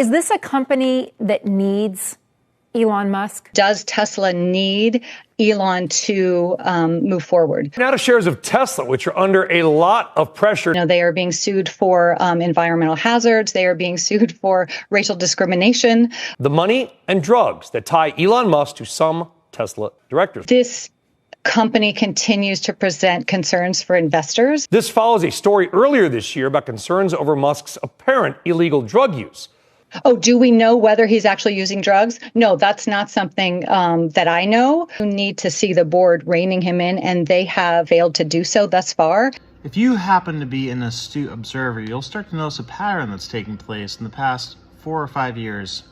Is this a company that needs Elon Musk? Does Tesla need Elon to move forward? Now to shares of Tesla, which are under a lot of pressure. They are being sued for environmental hazards. They are being sued for racial discrimination. The money and drugs that tie Elon Musk to some Tesla directors. This company continues to present concerns for investors. This follows a story earlier this year about concerns over Musk's apparent illegal drug use. Oh, do we know whether he's actually using drugs? No, that's not something that I know. You need to see the board reining him in, and they have failed to do so thus far. If you happen to be an astute observer, you'll start to notice a pattern that's taking place in the past 4 or 5 years.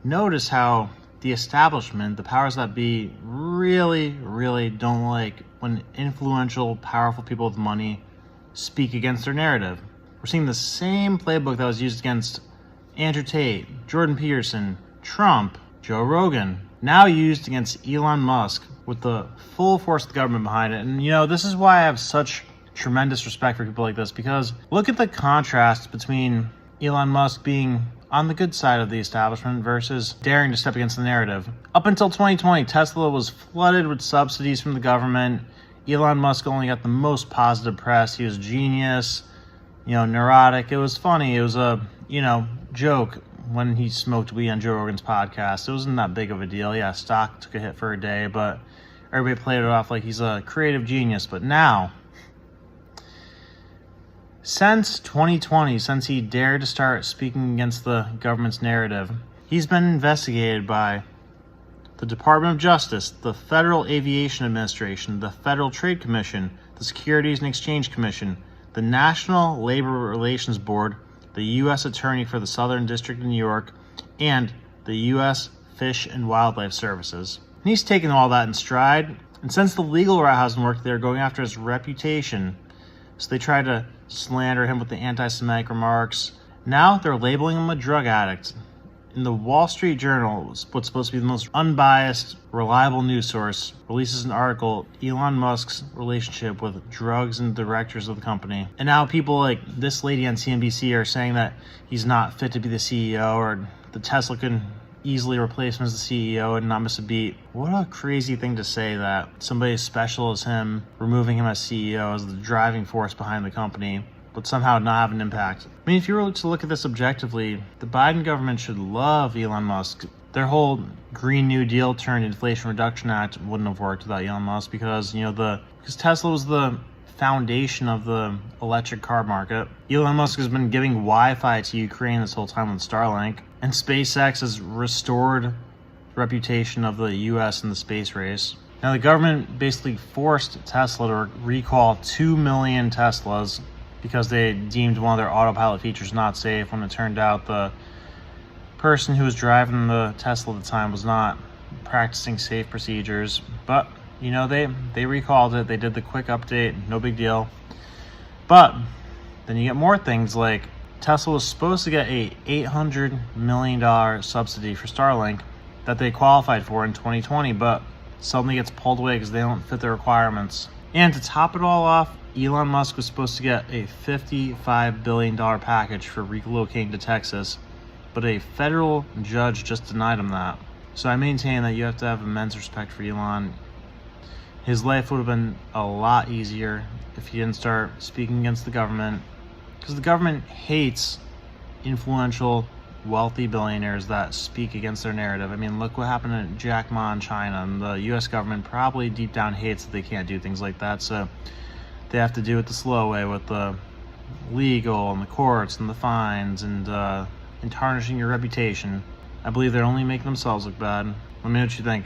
Notice how the establishment, the powers that be, really don't like when influential, powerful people with money speak against their narrative. We're seeing the same playbook that was used against Andrew Tate, Jordan Peterson, Trump, Joe Rogan, now used against Elon Musk with the full force of the government behind it. And this is why I have such tremendous respect for people like this, because look at the contrast between Elon Musk being on the good side of the establishment versus daring to step against the narrative. Up until 2020, Tesla was flooded with subsidies from the government. Elon Musk only got the most positive press. He was genius, neurotic. It was funny. It was a, joke when he smoked weed on Joe Rogan's podcast. It wasn't that big of a deal. Yeah, stock took a hit for a day, but everybody played it off like he's a creative genius. But now, since 2020, since he dared to start speaking against the government's narrative, he's been investigated by the Department of Justice, the Federal Aviation Administration, the Federal Trade Commission, the Securities and Exchange Commission, the National Labor Relations Board, the U.S. Attorney for the Southern District of New York, and the U.S. Fish and Wildlife Services. And he's taken all that in stride, and since the legal route hasn't worked, they're going after his reputation. So they tried to slander him with the anti-Semitic remarks. Now they're labeling him a drug addict. In the Wall Street Journal, what's supposed to be the most unbiased, reliable news source, releases an article, Elon Musk's relationship with drugs and directors of the company. And now people like this lady on CNBC are saying that he's not fit to be the CEO, or the Tesla can easily replace him as the CEO and not miss a beat. What a crazy thing to say, that somebody as special as him, removing him as CEO, as the driving force behind the company, but somehow not have an impact. I mean, if you were to look at this objectively, the Biden government should love Elon Musk. Their whole Green New Deal turned Inflation Reduction Act wouldn't have worked without Elon Musk, because because Tesla was the foundation of the electric car market. Elon Musk has been giving Wi-Fi to Ukraine this whole time with Starlink, and SpaceX has restored the reputation of the U.S. in the space race. Now, the government basically forced Tesla to recall 2 million Teslas because they deemed one of their autopilot features not safe, when it turned out the person who was driving the Tesla at the time was not practicing safe procedures. But, they recalled it. They did the quick update, no big deal. But then you get more things like Tesla was supposed to get a $800 million subsidy for Starlink that they qualified for in 2020, but suddenly gets pulled away because they don't fit the requirements. And to top it all off, Elon Musk was supposed to get a $55 billion package for relocating to Texas, but a federal judge just denied him that. So I maintain that you have to have immense respect for Elon. His life would have been a lot easier if he didn't start speaking against the government, because the government hates influential, wealthy billionaires that speak against their narrative. I mean, look what happened to Jack Ma in China, and the U.S. government probably deep down hates that they can't do things like that, so they have to do it the slow way with the legal and the courts and the fines and tarnishing your reputation. I believe they're only making themselves look bad. Let me know what you think.